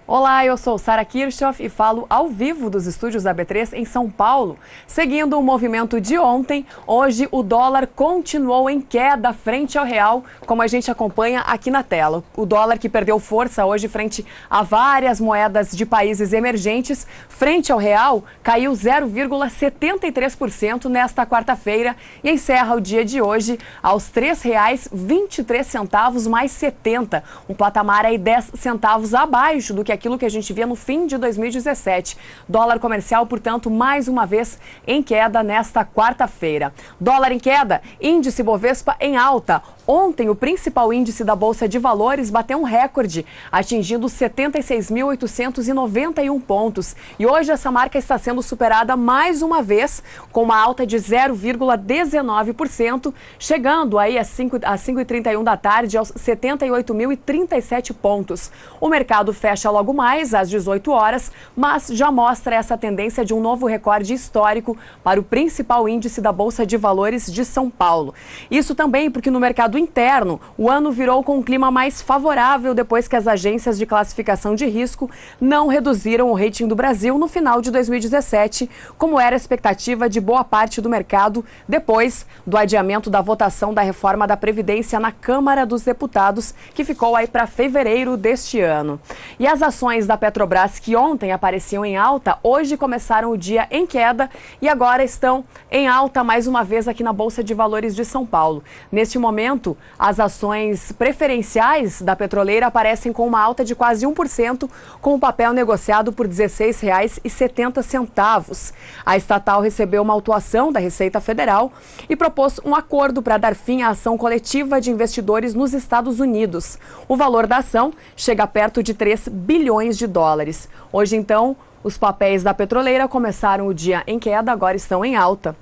Olá, eu sou Sara Kirchhoff e falo ao vivo dos estúdios da B3 em São Paulo. Seguindo o movimento de ontem, hoje o dólar continuou em queda frente ao real, como a gente acompanha aqui na tela. O dólar que perdeu força hoje frente a várias moedas de países emergentes, frente ao real, caiu 0,73% nesta quarta-feira e encerra o dia de hoje aos R$ 3,23 mais 70, um patamar aí 10 centavos abaixo do que aquilo que a gente via no fim de 2017. Dólar comercial, portanto, mais uma vez em queda nesta quarta-feira. Dólar em queda, índice Bovespa em alta. Ontem, o principal índice da Bolsa de Valores bateu um recorde, atingindo 76.891 pontos. E hoje essa marca está sendo superada mais uma vez, com uma alta de 0,19%, chegando aí às 5h31 da tarde aos 78.037 pontos. O mercado fecha logo mais às 18 horas, mas já mostra essa tendência de um novo recorde histórico para o principal índice da Bolsa de Valores de São Paulo. Isso também porque no mercado interno, o ano virou com um clima mais favorável depois que as agências de classificação de risco não reduziram o rating do Brasil no final de 2017, como era a expectativa de boa parte do mercado depois do adiamento da votação da reforma da Previdência na Câmara dos Deputados, que ficou aí para fevereiro deste ano. E as ações da Petrobras, que ontem apareciam em alta, hoje começaram o dia em queda e agora estão em alta mais uma vez aqui na Bolsa de Valores de São Paulo. Neste momento, as ações preferenciais da petroleira aparecem com uma alta de quase 1%, com o papel negociado por R$ 16,70. A estatal recebeu uma autuação da Receita Federal e propôs um acordo para dar fim à ação coletiva de investidores nos Estados Unidos. O valor da ação chega perto de 3 bilhões de dólares. Hoje, então, os papéis da petroleira começaram o dia em queda, agora estão em alta.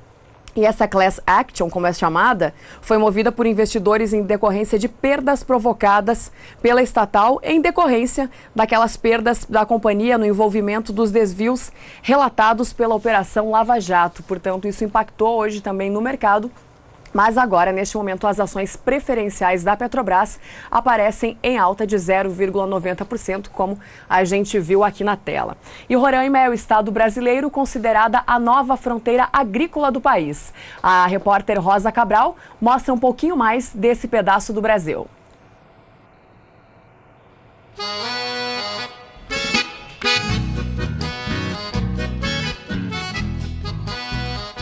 E essa class action, como é chamada, foi movida por investidores em decorrência de perdas provocadas pela estatal em decorrência daquelas perdas da companhia no envolvimento dos desvios relatados pela Operação Lava Jato. Portanto, isso impactou hoje também no mercado. Mas agora, neste momento, as ações preferenciais da Petrobras aparecem em alta de 0,90%, como a gente viu aqui na tela. E Roraima é o estado brasileiro considerada a nova fronteira agrícola do país. A repórter Rosa Cabral mostra um pouquinho mais desse pedaço do Brasil.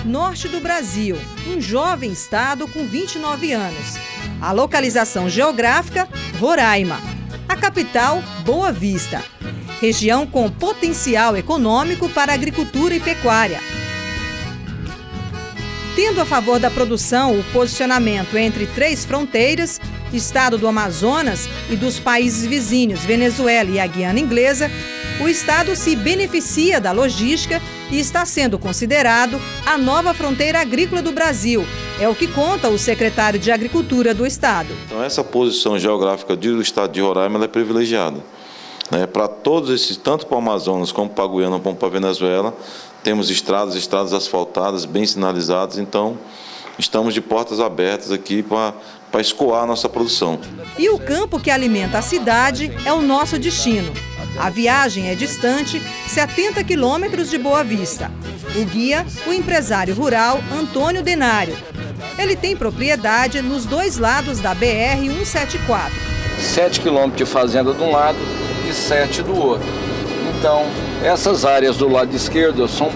Norte do Brasil, um jovem estado com 29 anos. A localização geográfica, Roraima. A capital, Boa Vista. Região com potencial econômico para agricultura e pecuária. Tendo a favor da produção o posicionamento entre 3 fronteiras, estado do Amazonas e dos países vizinhos Venezuela e a Guiana Inglesa, o estado se beneficia da logística e está sendo considerado a nova fronteira agrícola do Brasil. É o que conta o secretário de Agricultura do estado. Então, essa posição geográfica do estado de Roraima ela é privilegiada. Para todos esses, tanto para o Amazonas como para a Guiana, como para a Venezuela, temos estradas asfaltadas, bem sinalizadas, então estamos de portas abertas aqui para escoar a nossa produção. E o campo que alimenta a cidade é o nosso destino. A viagem é distante, 70 quilômetros de Boa Vista. O guia, o empresário rural Antônio Denário. Ele tem propriedade nos 2 lados da BR-174. 7 quilômetros de fazenda de um lado e 7 do outro. Então, essas áreas do lado esquerdo são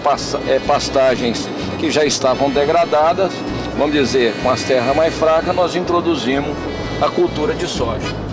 pastagens que já estavam degradadas. Vamos dizer, com as terras mais fracas, nós introduzimos a cultura de soja.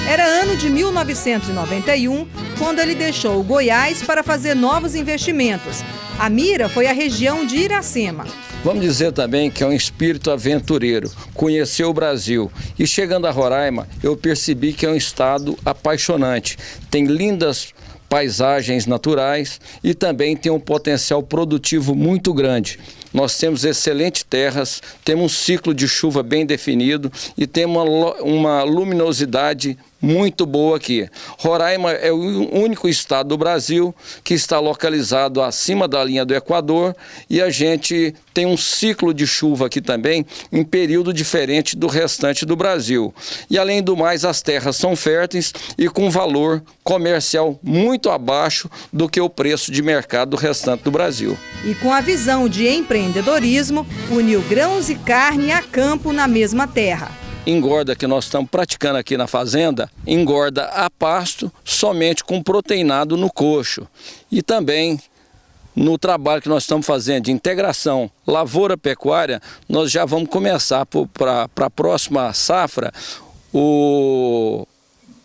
Era ano de 1991, quando ele deixou o Goiás para fazer novos investimentos. A mira foi a região de Iracema. Vamos dizer também que é um espírito aventureiro, conheceu o Brasil. E chegando a Roraima, eu percebi que é um estado apaixonante. Tem lindas paisagens naturais e também tem um potencial produtivo muito grande. nós temos excelentes terras, temos um ciclo de chuva bem definido e temos uma luminosidade muito boa aqui. Roraima é o único estado do Brasil que está localizado acima da linha do Equador e a gente tem um ciclo de chuva aqui também em período diferente do restante do Brasil. E além do mais, as terras são férteis e com valor comercial muito abaixo do que o preço de mercado do restante do Brasil. E com a visão de empreendedorismo, uniu grãos e carne a campo na mesma terra. Engorda que nós estamos praticando aqui na fazenda, engorda a pasto somente com proteinado no coxo. E também no trabalho que nós estamos fazendo de integração lavoura-pecuária, nós já vamos começar para a próxima safra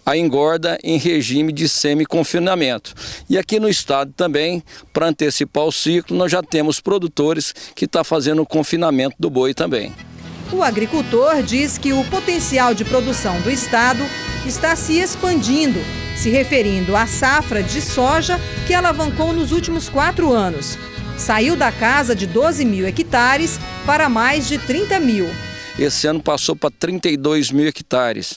a engorda em regime de semi-confinamento. E aqui no estado também, para antecipar o ciclo, nós já temos produtores que estão fazendo o confinamento do boi também. O agricultor diz que o potencial de produção do estado está se expandindo, se referindo à safra de soja que alavancou nos últimos 4 anos. Saiu da casa de 12 mil hectares para mais de 30 mil. Esse ano passou para 32 mil hectares.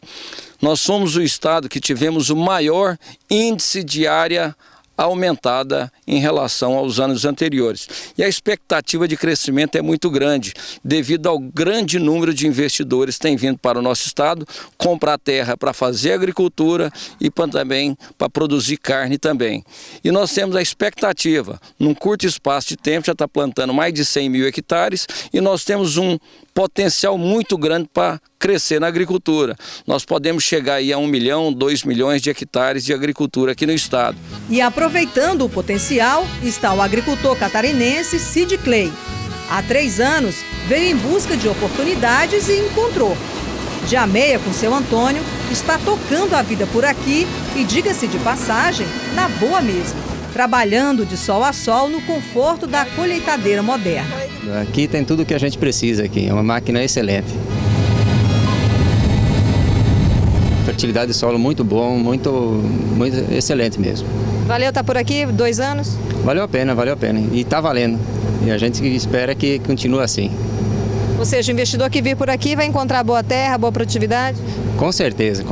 Nós somos o estado que tivemos o maior índice de área aumentada em relação aos anos anteriores. E a expectativa de crescimento é muito grande, devido ao grande número de investidores que têm vindo para o nosso estado comprar terra para fazer agricultura e também para produzir carne também. E nós temos a expectativa, num curto espaço de tempo, já está plantando mais de 100 mil hectares e nós temos um potencial muito grande para crescer na agricultura. Nós podemos chegar aí a 1 milhão, 2 milhões de hectares de agricultura aqui no estado. E aproveitando o potencial, está o agricultor catarinense Sid Clay. Há 3 anos, veio em busca de oportunidades e encontrou. De ameia com seu Antônio, está tocando a vida por aqui e, diga-se de passagem, na boa mesmo. Trabalhando de sol a sol no conforto da colheitadeira moderna. Aqui tem tudo o que a gente precisa aqui, é uma máquina excelente. Fertilidade de solo muito bom, muito excelente mesmo. Valeu estar por aqui 2 anos? Valeu a pena e está valendo. E a gente espera que continue assim. Ou seja, o investidor que vir por aqui vai encontrar boa terra, boa produtividade? Com certeza,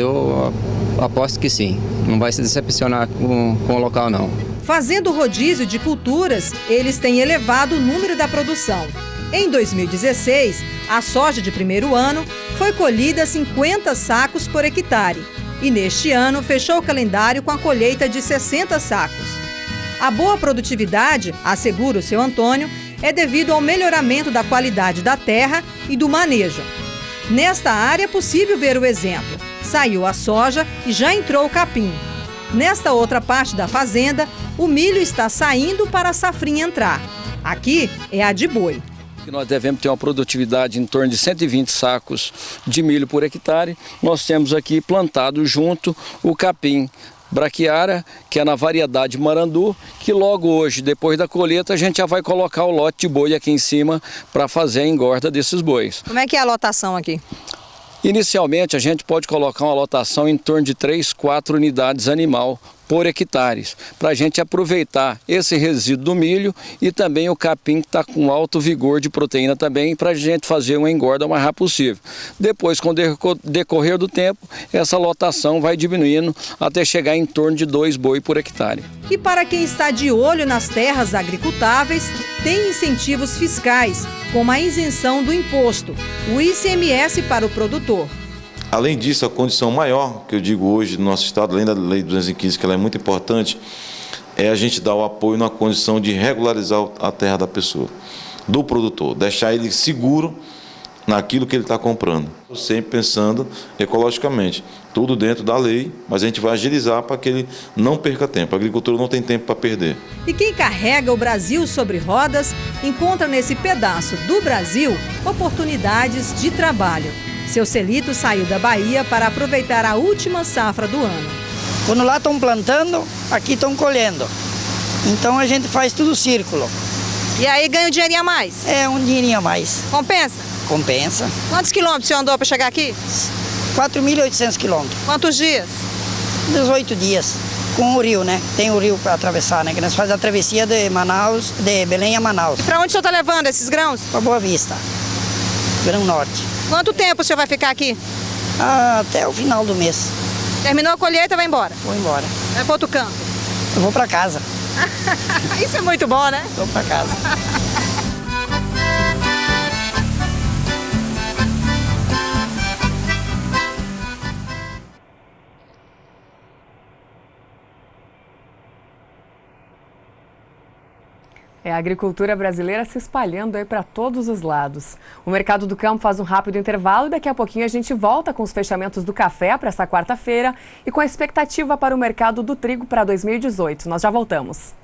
eu aposto que sim. Não vai se decepcionar com o local, não. Fazendo rodízio de culturas, eles têm elevado o número da produção. Em 2016, a soja de primeiro ano foi colhida 50 sacos por hectare. E neste ano, fechou o calendário com a colheita de 60 sacos. A boa produtividade, assegura o seu Antônio, é devido ao melhoramento da qualidade da terra e do manejo. Nesta área é possível ver o exemplo. Saiu a soja e já entrou o capim. Nesta outra parte da fazenda, o milho está saindo para a safrinha entrar. Aqui é a de boi. Nós devemos ter uma produtividade em torno de 120 sacos de milho por hectare. Nós temos aqui plantado junto o capim braquiara, que é na variedade marandu, que logo hoje, depois da colheita, a gente já vai colocar o lote de boi aqui em cima para fazer a engorda desses bois. Como é que é a lotação aqui? Inicialmente, a gente pode colocar uma lotação em torno de 3, 4 unidades animal por hectares, para a gente aproveitar esse resíduo do milho e também o capim que está com alto vigor de proteína também, para a gente fazer uma engorda o mais rápido possível. Depois, com o decorrer do tempo, essa lotação vai diminuindo até chegar em torno de 2 boi por hectare. E para quem está de olho nas terras agricultáveis, tem incentivos fiscais, como a isenção do imposto, o ICMS para o produtor. Além disso, a condição maior, que eu digo hoje no nosso estado, além da Lei 215, que ela é muito importante, é a gente dar o apoio na condição de regularizar a terra da pessoa, do produtor, deixar ele seguro naquilo que ele está comprando. Sempre pensando ecologicamente, tudo dentro da lei, mas a gente vai agilizar para que ele não perca tempo. A agricultura não tem tempo para perder. E quem carrega o Brasil sobre rodas encontra nesse pedaço do Brasil oportunidades de trabalho. Seu Celito saiu da Bahia para aproveitar a última safra do ano. Quando lá estão plantando, aqui estão colhendo. Então a gente faz tudo círculo. E aí ganha um dinheirinho a mais? É, um dinheirinho a mais. Compensa? Compensa. Quantos quilômetros você andou para chegar aqui? 4.800 quilômetros. Quantos dias? 18 dias. com o rio, né? Tem o rio para atravessar, né? Que nós fazemos a travessia de Manaus, de Belém a Manaus. E para onde o senhor está levando esses grãos? Para Boa Vista, Grão Norte. Quanto tempo o senhor vai ficar aqui? Até o final do mês. Terminou a colheita, vai embora? Vou embora. Vai para outro canto? Eu vou para casa. Isso é muito bom, né? Vou para casa. É a agricultura brasileira se espalhando aí para todos os lados. O Mercado do Campo faz um rápido intervalo e daqui a pouquinho a gente volta com os fechamentos do café para esta quarta-feira e com a expectativa para o mercado do trigo para 2018. Nós já voltamos.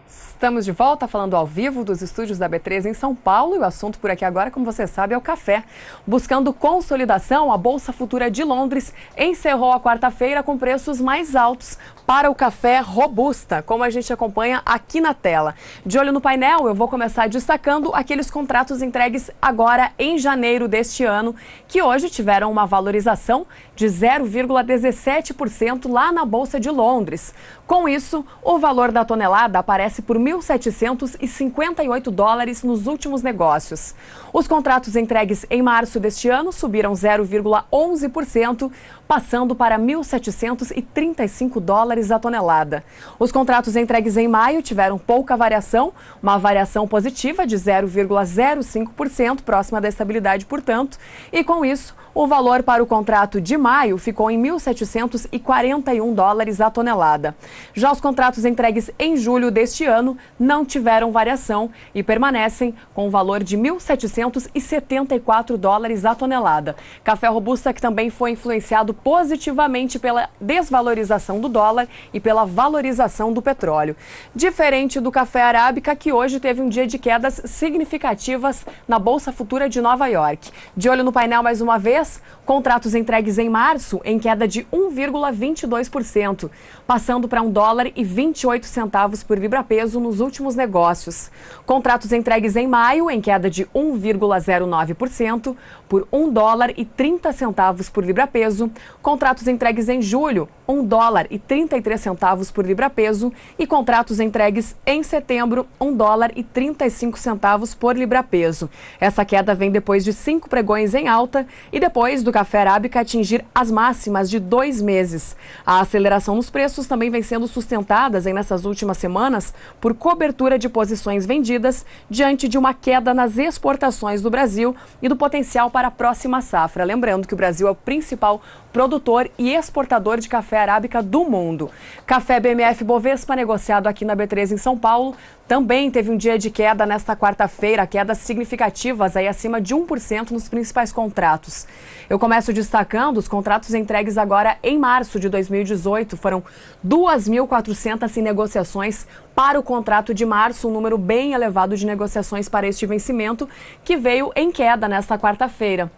Estamos de volta falando ao vivo dos estúdios da B3 em São Paulo e o assunto por aqui agora, como você sabe, é o café. Buscando consolidação, a Bolsa Futura de Londres encerrou a quarta-feira com preços mais altos para o café robusta, como a gente acompanha aqui na tela. De olho no painel, eu vou começar destacando aqueles contratos entregues agora em janeiro deste ano, que hoje tiveram uma valorização de 0,17% lá na Bolsa de Londres. Com isso, o valor da tonelada aparece por $1.758 nos últimos negócios. Os contratos entregues em março deste ano subiram 0,11%, passando para $1.735 a tonelada. Os contratos entregues em maio tiveram pouca variação, uma variação positiva de 0,05%, próxima da estabilidade, portanto, e com isso, o valor para o contrato de maio ficou em $1.741 a tonelada. Já os contratos entregues em julho deste ano não tiveram variação e permanecem com o valor de $1.774 a tonelada. Café robusta que também foi influenciado positivamente pela desvalorização do dólar e pela valorização do petróleo. Diferente do café arábica, que hoje teve um dia de quedas significativas na Bolsa Futura de Nova York. De olho no painel mais uma vez, contratos entregues em março em queda de 1,22%, passando para $1,28 por libra-peso nos últimos negócios. Contratos entregues em maio em queda de 1,09% por $1,30 por libra-peso. Contratos entregues em julho, $1,33 por libra-peso e contratos entregues em setembro, $1,35 por libra-peso. Essa queda vem depois de 5 pregões em alta e depois do café arábica atingir as máximas de 2 meses. A aceleração nos preços também vem sendo sustentadas nessas últimas semanas por cobertura de posições vendidas diante de uma queda nas exportações do Brasil e do potencial para a próxima safra. Lembrando que o Brasil é o principal produtor e exportador de café arábica do mundo. Café BMF Bovespa, negociado aqui na B3 em São Paulo, também teve um dia de queda nesta quarta-feira, quedas significativas aí acima de 1% nos principais contratos. Eu começo destacando os contratos entregues agora em março de 2018. Foram 2.400 negociações para o contrato de março, um número bem elevado de negociações para este vencimento, que veio em queda nesta quarta-feira.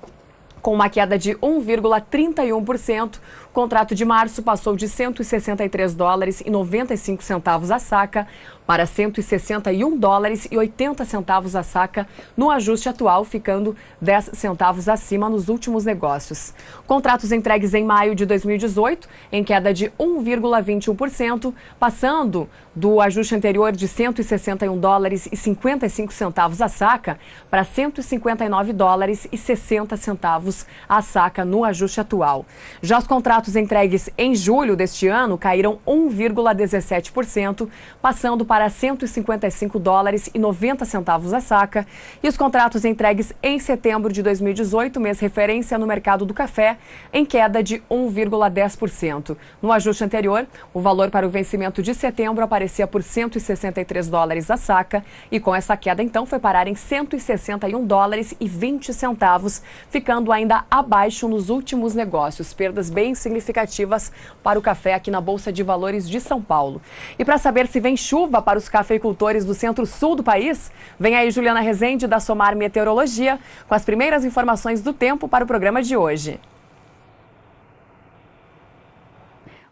Com uma queda de 1,31%, o contrato de março passou de $163,95 a saca para $161,80 a saca no ajuste atual, ficando 10 centavos acima nos últimos negócios. Contratos entregues em maio de 2018, em queda de 1,21%, passando do ajuste anterior de $161,55 a saca para $159,60 a saca no ajuste atual. Já os contratos entregues em julho deste ano caíram 1,17%, passando para $155,90 a saca, e os contratos entregues em setembro de 2018, mês referência no mercado do café, em queda de 1,10%. No ajuste anterior, o valor para o vencimento de setembro aparecia por $163 a saca e com essa queda então foi parar em $161,20, ficando ainda abaixo nos últimos negócios. Perdas bem significativas para o café aqui na Bolsa de Valores de São Paulo. E para saber se vem chuva para os cafeicultores do centro-sul do país, vem aí Juliana Rezende da Somar Meteorologia com as primeiras informações do tempo para o programa de hoje.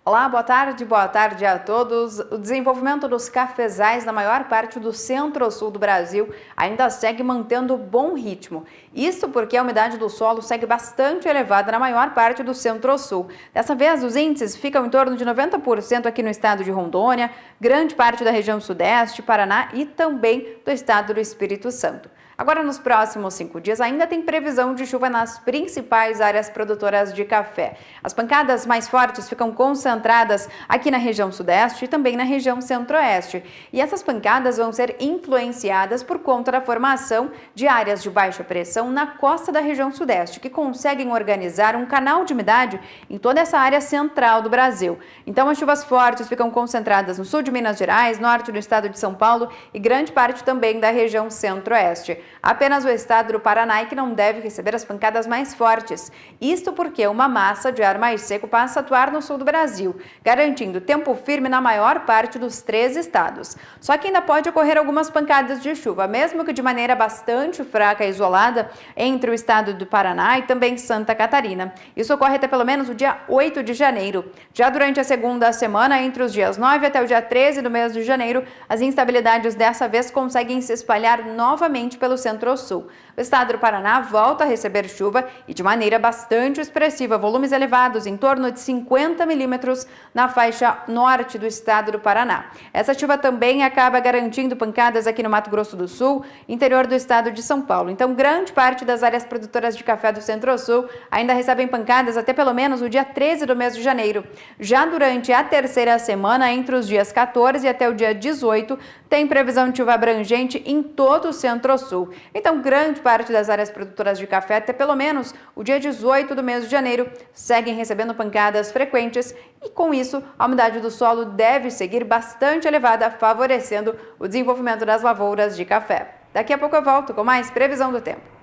Olá, boa tarde a todos. O desenvolvimento dos cafezais na maior parte do centro-sul do Brasil ainda segue mantendo bom ritmo. Isso porque a umidade do solo segue bastante elevada na maior parte do centro-sul. Dessa vez, os índices ficam em torno de 90% aqui no estado de Rondônia, grande parte da região sudeste, Paraná e também do estado do Espírito Santo. Agora, nos próximos 5 dias, ainda tem previsão de chuva nas principais áreas produtoras de café. As pancadas mais fortes ficam concentradas aqui na região sudeste e também na região centro-oeste. E essas pancadas vão ser influenciadas por conta da formação de áreas de baixa pressão na costa da região sudeste, que conseguem organizar um canal de umidade em toda essa área central do Brasil. Então, as chuvas fortes ficam concentradas no sul de Minas Gerais, norte do estado de São Paulo e grande parte também da região centro-oeste. Apenas o estado do Paraná é que não deve receber as pancadas mais fortes. Isto porque uma massa de ar mais seco passa a atuar no sul do Brasil, garantindo tempo firme na maior parte dos 3 estados. Só que ainda pode ocorrer algumas pancadas de chuva, mesmo que de maneira bastante fraca e isolada, entre o estado do Paraná e também Santa Catarina. Isso ocorre até pelo menos o dia 8 de janeiro. Já durante a segunda semana, entre os dias 9 até o dia 13 do mês de janeiro, as instabilidades dessa vez conseguem se espalhar novamente pelo centro-sul. O estado do Paraná volta a receber chuva e de maneira bastante expressiva, volumes elevados em torno de 50 milímetros na faixa norte do estado do Paraná. Essa chuva também acaba garantindo pancadas aqui no Mato Grosso do Sul, interior do estado de São Paulo. Então, grande parte das áreas produtoras de café do centro-sul ainda recebem pancadas até pelo menos o dia 13 do mês de janeiro. Já durante a terceira semana, entre os dias 14 e até o dia 18, tem previsão de chuva abrangente em todo o centro-sul. Então, grande parte das áreas produtoras de café, até pelo menos o dia 18 do mês de janeiro, seguem recebendo pancadas frequentes e, com isso, a umidade do solo deve seguir bastante elevada, favorecendo o desenvolvimento das lavouras de café. Daqui a pouco eu volto com mais previsão do tempo.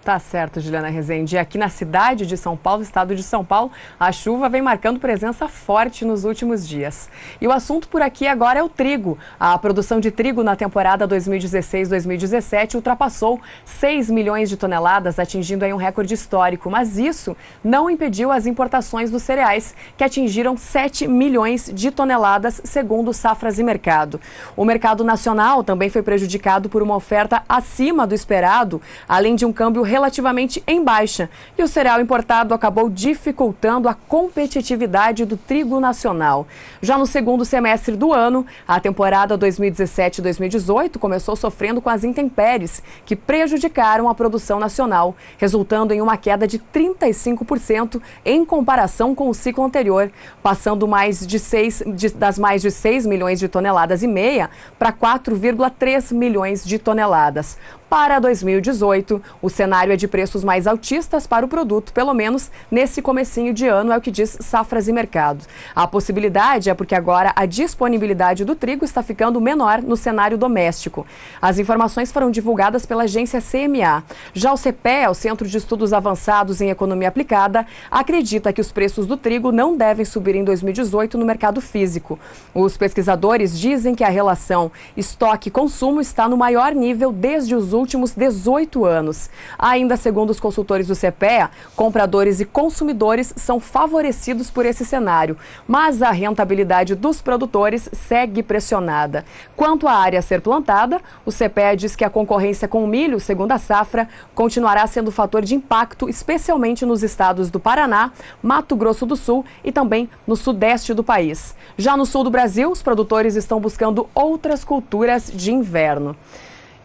Tá certo, Juliana Rezende. Aqui na cidade de São Paulo, estado de São Paulo, a chuva vem marcando presença forte nos últimos dias. E o assunto por aqui agora é o trigo. A produção de trigo na temporada 2016-2017 ultrapassou 6 milhões de toneladas, atingindo aí um recorde histórico. Mas isso não impediu as importações dos cereais, que atingiram 7 milhões de toneladas, segundo Safras e Mercado. O mercado nacional também foi prejudicado por uma oferta acima do esperado, além de um câmbio relativamente em baixa, e o cereal importado acabou dificultando a competitividade do trigo nacional. Já no segundo semestre do ano, a temporada 2017-2018 começou sofrendo com as intempéries, que prejudicaram a produção nacional, resultando em uma queda de 35% em comparação com o ciclo anterior, passando das mais de 6 milhões de toneladas e meia para 4,3 milhões de toneladas. Para 2018, o cenário é de preços mais altistas para o produto, pelo menos nesse comecinho de ano, é o que diz Safras e Mercado. A possibilidade é porque agora a disponibilidade do trigo está ficando menor no cenário doméstico. As informações foram divulgadas pela agência CMA. Já o CPEA, o Centro de Estudos Avançados em Economia Aplicada, acredita que os preços do trigo não devem subir em 2018 no mercado físico. Os pesquisadores dizem que a relação estoque-consumo está no maior nível desde os últimos 18 anos. Ainda segundo os consultores do CPEA, compradores e consumidores são favorecidos por esse cenário, mas a rentabilidade dos produtores segue pressionada. Quanto à área a ser plantada, o CPEA diz que a concorrência com o milho, segundo a safra, continuará sendo fator de impacto, especialmente nos estados do Paraná, Mato Grosso do Sul e também no sudeste do país. Já no sul do Brasil, os produtores estão buscando outras culturas de inverno.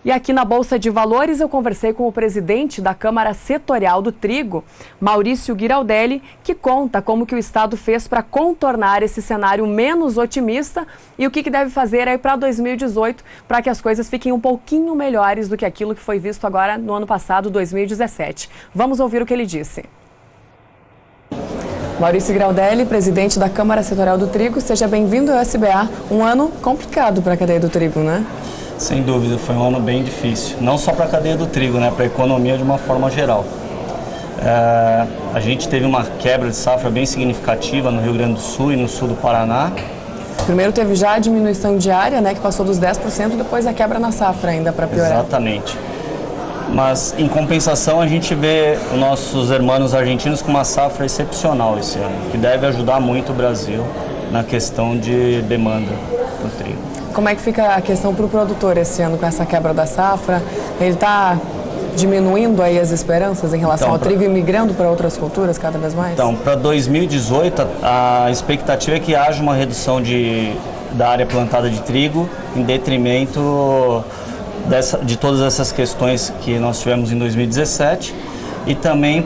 E aqui na Bolsa de Valores eu conversei com o presidente da Câmara Setorial do Trigo, Maurício Giraldelli, que conta como que o Estado fez para contornar esse cenário menos otimista e o que deve fazer aí para 2018 para que as coisas fiquem um pouquinho melhores do que aquilo que foi visto agora no ano passado, 2017. Vamos ouvir o que ele disse. Maurício Giraldelli, presidente da Câmara Setorial do Trigo, seja bem-vindo ao SBA. Um ano complicado para a cadeia do trigo, né? Sem dúvida, foi um ano bem difícil, não só para a cadeia do trigo, né, para a economia de uma forma geral. A gente teve uma quebra de safra bem significativa no Rio Grande do Sul e no sul do Paraná. Primeiro teve já a diminuição diária, né, que passou dos 10%, depois a quebra na safra ainda para piorar. Exatamente. Mas, em compensação, a gente vê os nossos irmãos argentinos com uma safra excepcional esse ano, que deve ajudar muito o Brasil na questão de demanda do trigo. Como é que fica a questão para o produtor esse ano com essa quebra da safra? Ele está diminuindo aí as esperanças em relação ao trigo e migrando para outras culturas cada vez mais? Então, para 2018, a expectativa é que haja uma redução da área plantada de trigo em detrimento de todas essas questões que nós tivemos em 2017 e também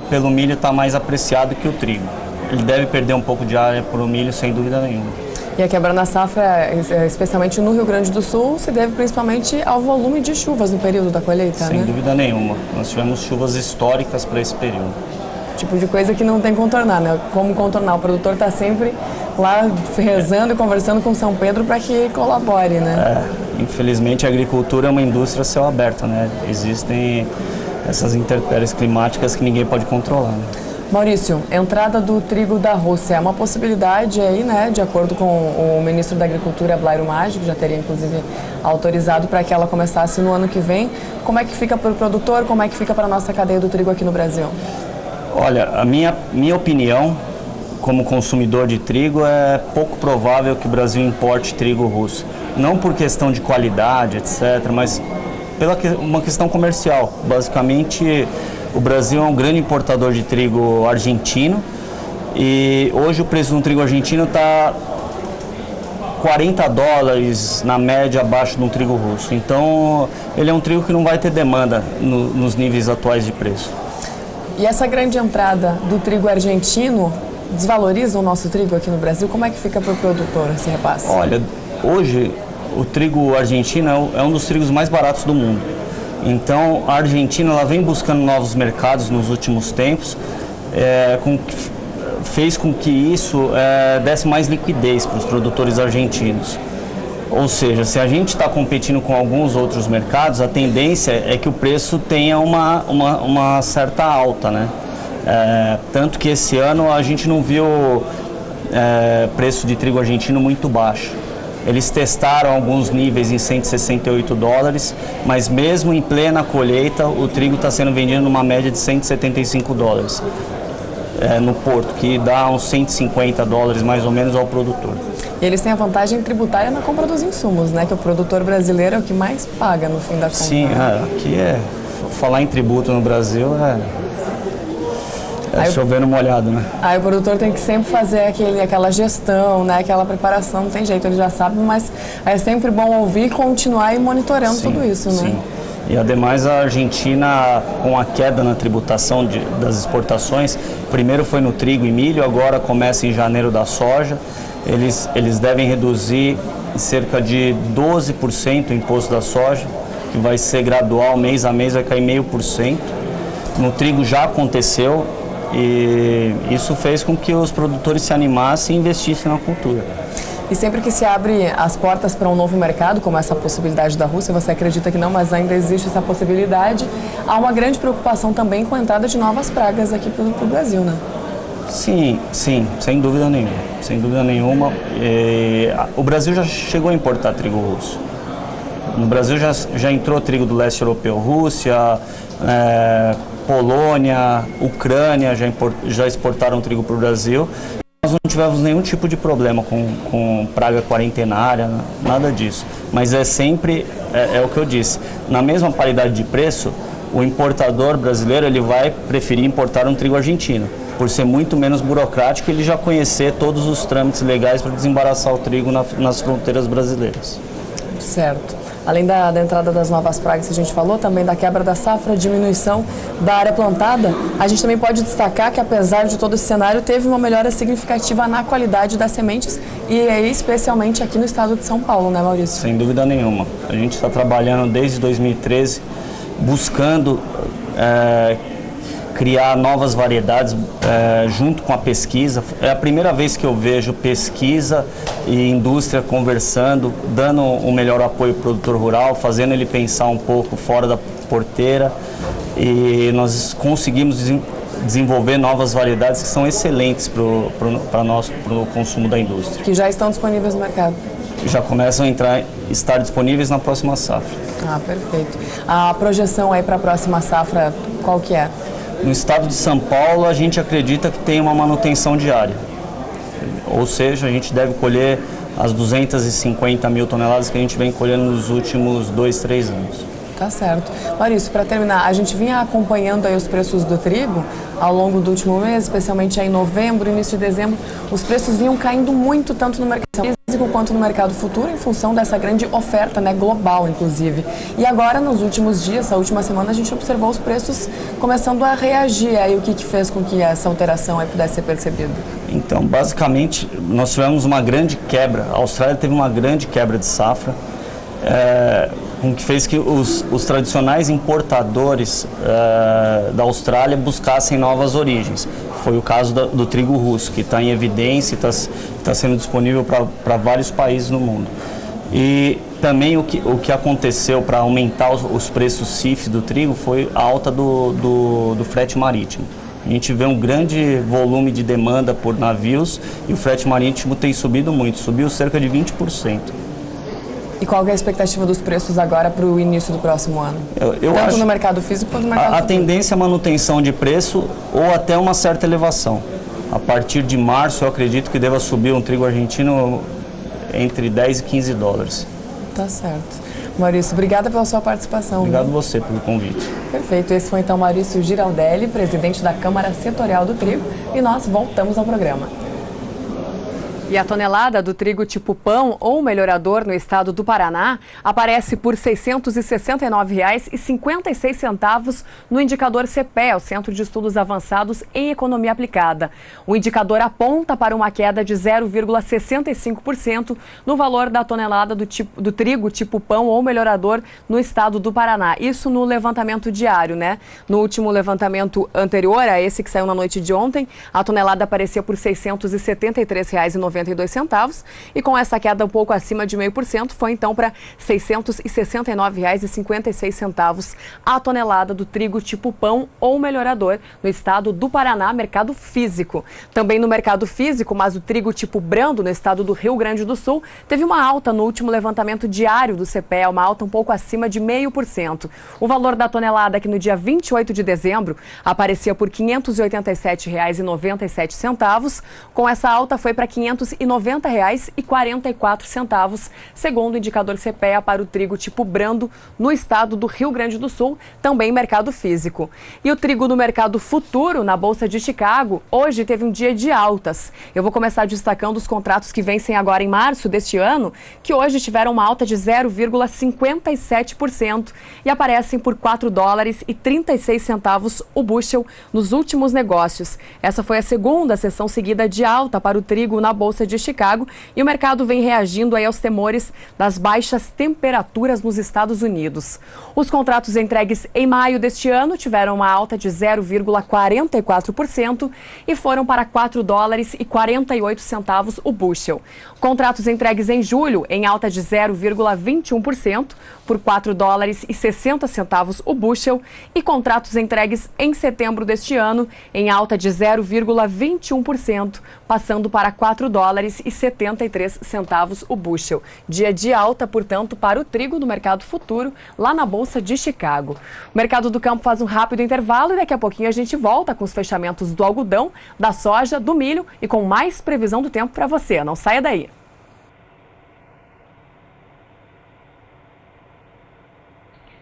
pelo milho estar mais apreciado que o trigo. Ele deve perder um pouco de área por o milho, sem dúvida nenhuma. E a quebra na safra, especialmente no Rio Grande do Sul, se deve principalmente ao volume de chuvas no período da colheita, Sem dúvida nenhuma. Nós tivemos chuvas históricas para esse período. Tipo de coisa que não tem que contornar, né? Como contornar? O produtor está sempre lá rezando e conversando com São Pedro para que colabore, né? Infelizmente, a agricultura é uma indústria a céu aberto, né? Existem essas intempéries climáticas que ninguém pode controlar, né? Maurício, entrada do trigo da Rússia é uma possibilidade aí, né, de acordo com o ministro da Agricultura, Blairo Maggi, que já teria inclusive autorizado para que ela começasse no ano que vem. Como é que fica para o produtor, como é que fica para a nossa cadeia do trigo aqui no Brasil? Olha, a minha opinião como consumidor de trigo é pouco provável que o Brasil importe trigo russo. Não por questão de qualidade, etc., mas pela uma questão comercial. Basicamente, o Brasil é um grande importador de trigo argentino e hoje o preço de um trigo argentino está $40 na média abaixo de um trigo russo. Então, ele é um trigo que não vai ter demanda nos níveis atuais de preço. E essa grande entrada do trigo argentino desvaloriza o nosso trigo aqui no Brasil? Como é que fica para o produtor esse repasse? Olha, hoje o trigo argentino é um dos trigos mais baratos do mundo. Então, a Argentina ela vem buscando novos mercados nos últimos tempos, fez com que isso desse mais liquidez para os produtores argentinos. Ou seja, se a gente está competindo com alguns outros mercados, a tendência é que o preço tenha uma certa alta, né? Tanto que esse ano a gente não viu preço de trigo argentino muito baixo. Eles testaram alguns níveis em $168, mas mesmo em plena colheita, o trigo está sendo vendido numa média de $175 no porto, que dá uns $150 mais ou menos ao produtor. E eles têm a vantagem tributária na compra dos insumos, né? Que o produtor brasileiro é o que mais paga no fim da conta. Sim, aqui falar em tributo no Brasil chover no molhado, né? Aí o produtor tem que sempre fazer aquela gestão, né? Aquela preparação, não tem jeito, ele já sabe, mas é sempre bom ouvir e continuar monitorando tudo isso, né? Sim. E ademais a Argentina, com a queda na tributação das exportações, primeiro foi no trigo e milho, agora começa em janeiro da soja, eles devem reduzir cerca de 12% o imposto da soja, que vai ser gradual, mês a mês vai cair 0,5%. No trigo já aconteceu, e isso fez com que os produtores se animassem e investissem na cultura. E sempre que se abre as portas para um novo mercado, como essa possibilidade da Rússia, você acredita que não, mas ainda existe essa possibilidade, há uma grande preocupação também com a entrada de novas pragas aqui para o Brasil, né? Sim, sem dúvida nenhuma. Sem dúvida nenhuma. O Brasil já chegou a importar trigo russo. No Brasil já entrou trigo do leste europeu, Rússia, Polônia, Ucrânia já exportaram trigo para o Brasil. Nós não tivemos nenhum tipo de problema com praga quarentenária, nada disso. Mas sempre, o que eu disse, na mesma paridade de preço, o importador brasileiro ele vai preferir importar um trigo argentino, por ser muito menos burocrático e ele já conhecer todos os trâmites legais para desembaraçar o trigo nas fronteiras brasileiras. Certo. Além da entrada das novas pragas que a gente falou, também da quebra da safra, diminuição da área plantada, a gente também pode destacar que, apesar de todo esse cenário, teve uma melhora significativa na qualidade das sementes e especialmente aqui no estado de São Paulo, né, Maurício? Sem dúvida nenhuma. A gente está trabalhando desde 2013, buscando criar novas variedades junto com a pesquisa. É a primeira vez que eu vejo pesquisa e indústria conversando, dando um melhor apoio ao produtor rural, fazendo ele pensar um pouco fora da porteira, e nós conseguimos desenvolver novas variedades que são excelentes para o consumo da indústria. Que já estão disponíveis no mercado. já começam a estar disponíveis na próxima safra. Ah, perfeito. A projeção aí para a próxima safra, qual que é? No estado de São Paulo, a gente acredita que tem uma manutenção diária. Ou seja, a gente deve colher as 250 mil toneladas que a gente vem colhendo nos últimos 2, 3 anos. Tá certo. Maurício, para terminar, a gente vinha acompanhando aí os preços do trigo ao longo do último mês, especialmente aí em novembro, início de dezembro. Os preços vinham caindo muito, tanto no mercado físico quanto no mercado futuro, em função dessa grande oferta, né, global, inclusive. E agora, nos últimos dias, essa última semana, a gente observou os preços começando a reagir. Aí o que fez com que essa alteração aí pudesse ser percebida? Então, basicamente, nós tivemos uma grande quebra. A Austrália teve uma grande quebra de safra, com que fez que os tradicionais importadores da Austrália buscassem novas origens. Foi o caso do trigo russo, que está em evidência e está sendo disponível para vários países no mundo. E também o que aconteceu para aumentar os preços CIF do trigo foi a alta do frete marítimo. A gente vê um grande volume de demanda por navios e o frete marítimo tem subido muito, subiu cerca de 20%. E qual é a expectativa dos preços agora para o início do próximo ano? Eu Tanto acho no mercado físico quanto no mercado futuro. A tendência é a manutenção de preço ou até uma certa elevação. A partir de março, eu acredito que deva subir um trigo argentino entre 10 e 15 dólares. Tá certo. Maurício, obrigada pela sua participação. Obrigado você pelo convite. Perfeito. Esse foi então Maurício Giraldelli, presidente da Câmara Setorial do Trigo, e nós voltamos ao programa. E a tonelada do trigo tipo pão ou melhorador no estado do Paraná aparece por R$ 669,56 no indicador CPEA, o Centro de Estudos Avançados em Economia Aplicada. O indicador aponta para uma queda de 0,65% no valor da tonelada do trigo tipo pão ou melhorador no estado do Paraná. Isso no levantamento diário, né? No último levantamento anterior a esse que saiu na noite de ontem, a tonelada aparecia por R$ 673,92 e com essa queda um pouco acima de 0,5%, foi então para R$ 669,56 a tonelada do trigo tipo pão ou melhorador no estado do Paraná, mercado físico. Também no mercado físico, mas o trigo tipo brando no estado do Rio Grande do Sul teve uma alta no último levantamento diário do CPEA, uma alta um pouco acima de 0,5%. O valor da tonelada que no dia 28 de dezembro aparecia por R$ 587,97, com essa alta foi para R$ 590,44, segundo o indicador CPEA para o trigo tipo brando no estado do Rio Grande do Sul, também mercado físico. E o trigo no mercado futuro, na Bolsa de Chicago, hoje teve um dia de altas. Eu vou começar destacando os contratos que vencem agora em março deste ano, que hoje tiveram uma alta de 0,57% e aparecem por $4,36 o bushel nos últimos negócios. Essa foi a segunda sessão seguida de alta para o trigo na Bolsa de Chicago e o mercado vem reagindo aí aos temores das baixas temperaturas nos Estados Unidos. Os contratos entregues em maio deste ano tiveram uma alta de 0,44% e foram para $4,48 o bushel. Contratos entregues em julho em alta de 0,21% por $4,60 o bushel e contratos entregues em setembro deste ano em alta de 0,21%, passando para $4,73 o bushel. Dia de alta, portanto, para o trigo no mercado futuro, lá na Bolsa de Chicago. O mercado do campo faz um rápido intervalo e daqui a pouquinho a gente volta com os fechamentos do algodão, da soja, do milho e com mais previsão do tempo para você. Não saia daí.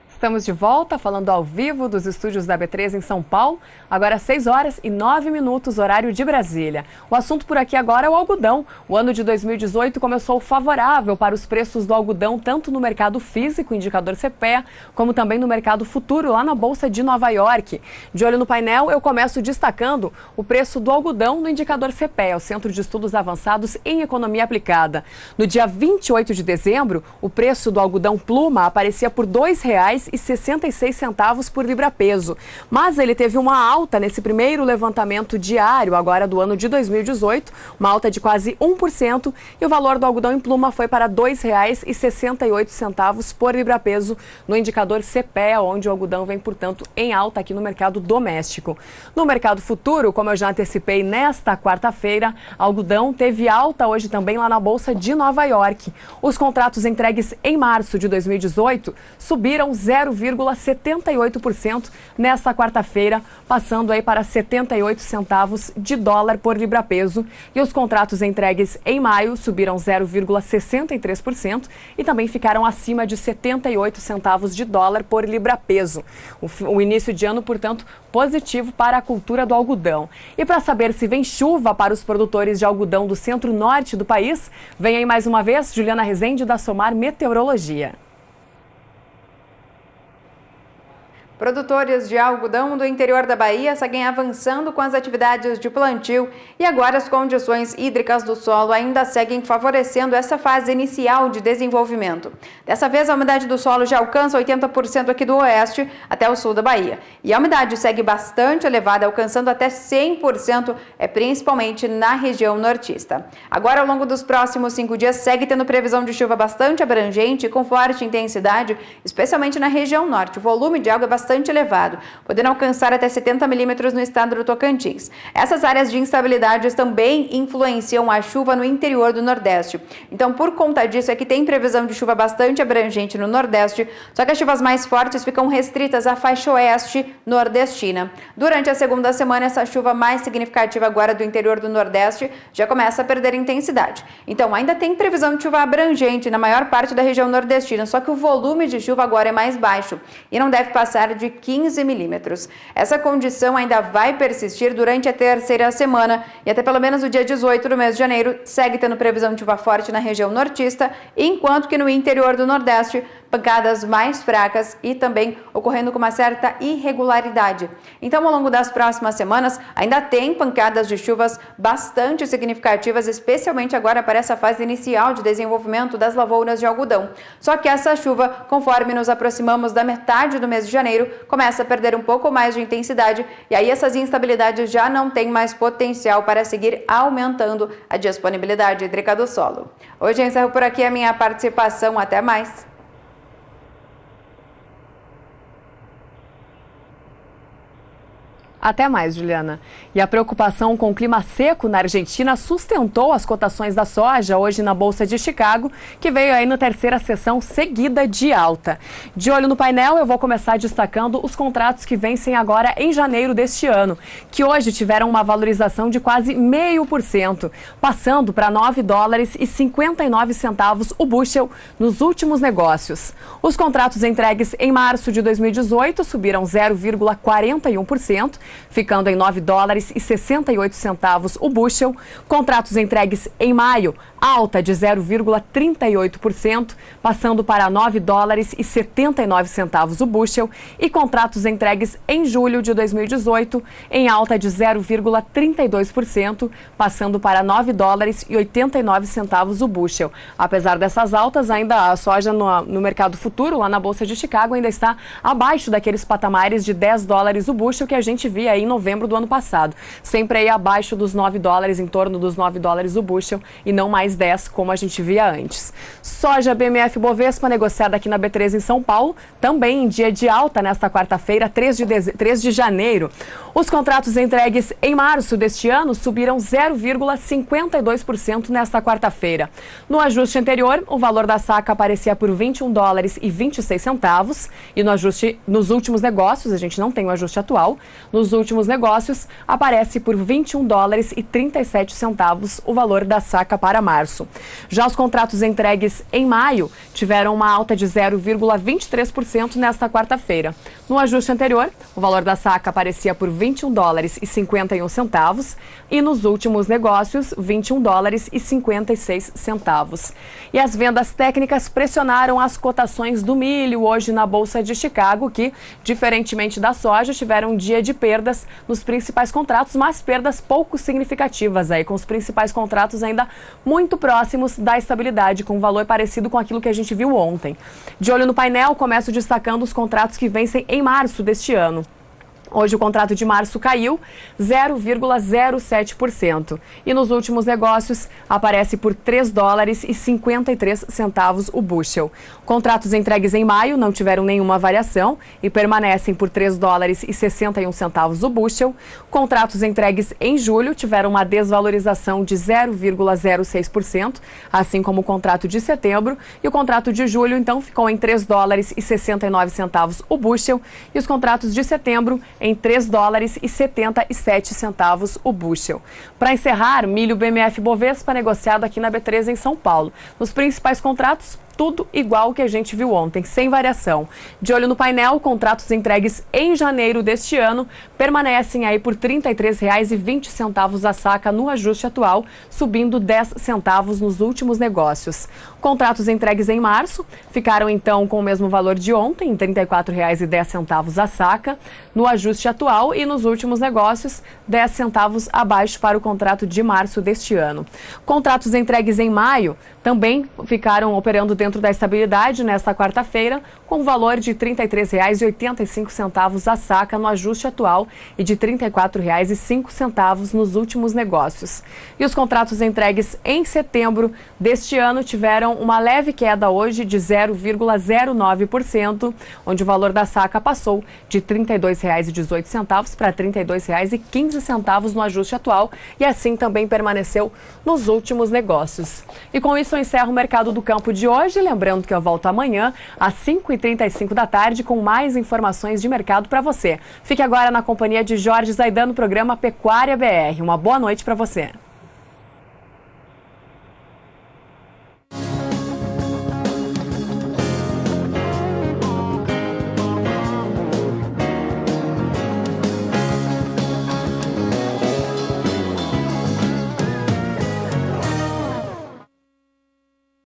Estamos de volta, falando ao vivo dos estúdios da B3 em São Paulo. Agora 6h09, horário de Brasília. O assunto por aqui agora é o algodão. O ano de 2018 começou favorável para os preços do algodão, tanto no mercado físico, indicador CPEA, como também no mercado futuro, lá na Bolsa de Nova York. De olho no painel, eu começo destacando o preço do algodão no indicador CPEA, o Centro de Estudos Avançados em Economia Aplicada. No dia 28 de dezembro, o preço do algodão pluma aparecia por R$ 2,25 $2,66 por libra-peso. Mas ele teve uma alta nesse primeiro levantamento diário, agora do ano de 2018, uma alta de quase 1%, e o valor do algodão em pluma foi para R$ 2,68 por libra-peso no indicador CPEA, onde o algodão vem, portanto, em alta aqui no mercado doméstico. No mercado futuro, como eu já antecipei nesta quarta-feira, algodão teve alta hoje também lá na Bolsa de Nova York. Os contratos entregues em março de 2018 subiram 0,78% nesta quarta-feira, passando aí para 78 centavos de dólar por libra-peso. E os contratos entregues em maio subiram 0,63% e também ficaram acima de 78 centavos de dólar por libra-peso. O início de ano, portanto, positivo para a cultura do algodão. E para saber se vem chuva para os produtores de algodão do centro-norte do país, vem aí mais uma vez Juliana Rezende da Somar Meteorologia. Produtores de algodão do interior da Bahia seguem avançando com as atividades de plantio e agora as condições hídricas do solo ainda seguem favorecendo essa fase inicial de desenvolvimento. Dessa vez, a umidade do solo já alcança 80% aqui do oeste até o sul da Bahia. E a umidade segue bastante elevada, alcançando até 100%, principalmente na região nortista. Agora, ao longo dos próximos 5 dias, segue tendo previsão de chuva bastante abrangente e com forte intensidade, especialmente na região norte. O volume de água é bastante elevado, podendo alcançar até 70 milímetros no estado do Tocantins. Essas áreas de instabilidade também influenciam a chuva no interior do Nordeste. Então, por conta disso, é que tem previsão de chuva bastante abrangente no Nordeste, só que as chuvas mais fortes ficam restritas à faixa oeste nordestina. Durante a segunda semana, essa chuva mais significativa agora do interior do Nordeste já começa a perder intensidade. Então, ainda tem previsão de chuva abrangente na maior parte da região nordestina, só que o volume de chuva agora é mais baixo e não deve passar de 15 milímetros. Essa condição ainda vai persistir durante a terceira semana e até pelo menos o dia 18 do mês de janeiro segue tendo previsão de chuva forte na região nortista, enquanto que no interior do Nordeste, pancadas mais fracas e também ocorrendo com uma certa irregularidade. Então, ao longo das próximas semanas, ainda tem pancadas de chuvas bastante significativas, especialmente agora para essa fase inicial de desenvolvimento das lavouras de algodão. Só que essa chuva, conforme nos aproximamos da metade do mês de janeiro, começa a perder um pouco mais de intensidade e aí essas instabilidades já não têm mais potencial para seguir aumentando a disponibilidade hídrica do solo. Hoje eu encerro por aqui a minha participação. Até mais! Até mais, Juliana. E a preocupação com o clima seco na Argentina sustentou as cotações da soja hoje na Bolsa de Chicago, que veio aí na terceira sessão seguida de alta. De olho no painel, eu vou começar destacando os contratos que vencem agora em janeiro deste ano, que hoje tiveram uma valorização de quase 0,5%, passando para $9,59 o bushel nos últimos negócios. Os contratos entregues em março de 2018 subiram 0,41%, ficando em $9,68 o bushel. Contratos entregues em maio, alta de 0,38%, passando para $9,79 o bushel. E contratos entregues em julho de 2018, em alta de 0,32%, passando para $9,89 o bushel. Apesar dessas altas, ainda a soja no mercado futuro, lá na Bolsa de Chicago, ainda está abaixo daqueles patamares de $10 o bushel que a gente via aí em novembro do ano passado. Sempre aí abaixo dos $9, em torno dos $9 o bushel, e não mais 10 como a gente via antes. Soja BMF Bovespa negociada aqui na B3 em São Paulo, também em dia de alta nesta quarta-feira, 3 de janeiro. Os contratos entregues em março deste ano subiram 0,52% nesta quarta-feira. No ajuste anterior, o valor da saca aparecia por $21,26 e no ajuste nos últimos negócios, a gente não tem o ajuste atual, nos últimos negócios aparece por $21,37 o valor da saca para março. Já os contratos entregues em maio tiveram uma alta de 0,23% nesta quarta-feira. No ajuste anterior, o valor da saca aparecia por $21,51 e nos últimos negócios, $21,56. E as vendas técnicas pressionaram as cotações do milho hoje na Bolsa de Chicago, que, diferentemente da soja, tiveram um dia de perda perdas nos principais contratos, mas perdas pouco significativas aí, com os principais contratos ainda muito próximos da estabilidade, com um valor parecido com aquilo que a gente viu ontem. De olho no painel, começo destacando os contratos que vencem em março deste ano. Hoje o contrato de março caiu 0,07% e nos últimos negócios aparece por $3,53 o bushel. Contratos entregues em maio não tiveram nenhuma variação e permanecem por $3,61 o bushel. Contratos entregues em julho tiveram uma desvalorização de 0,06%, assim como o contrato de setembro, e o contrato de julho então ficou em $3,69 o bushel e os contratos de setembro em $3,77 o bushel. Para encerrar, milho BMF Bovespa negociado aqui na B3 em São Paulo. Nos principais contratos, tudo igual ao que a gente viu ontem, sem variação. De olho no painel, contratos entregues em janeiro deste ano permanecem aí por R$ 33,20 a saca no ajuste atual, subindo 10 centavos nos últimos negócios. Contratos entregues em março ficaram então com o mesmo valor de ontem, em R$ 34,10 a saca, no ajuste atual, e nos últimos negócios, 10 centavos abaixo para o contrato de março deste ano. Contratos entregues em maio também ficaram operando dentro da estabilidade nesta quarta-feira, com valor de R$ 33,85 a saca no ajuste atual e de R$ 34,05 nos últimos negócios. E os contratos entregues em setembro deste ano tiveram uma leve queda hoje de 0,09%, onde o valor da saca passou de R$ 32,18 para R$ 32,15 no ajuste atual e assim também permaneceu nos últimos negócios. E com isso eu encerro o Mercado do Campo de hoje, lembrando que eu volto amanhã às 5h35 da tarde com mais informações de mercado para você. Fique agora na companhia de Jorge Zaidan no programa Pecuária BR. Uma boa noite para você.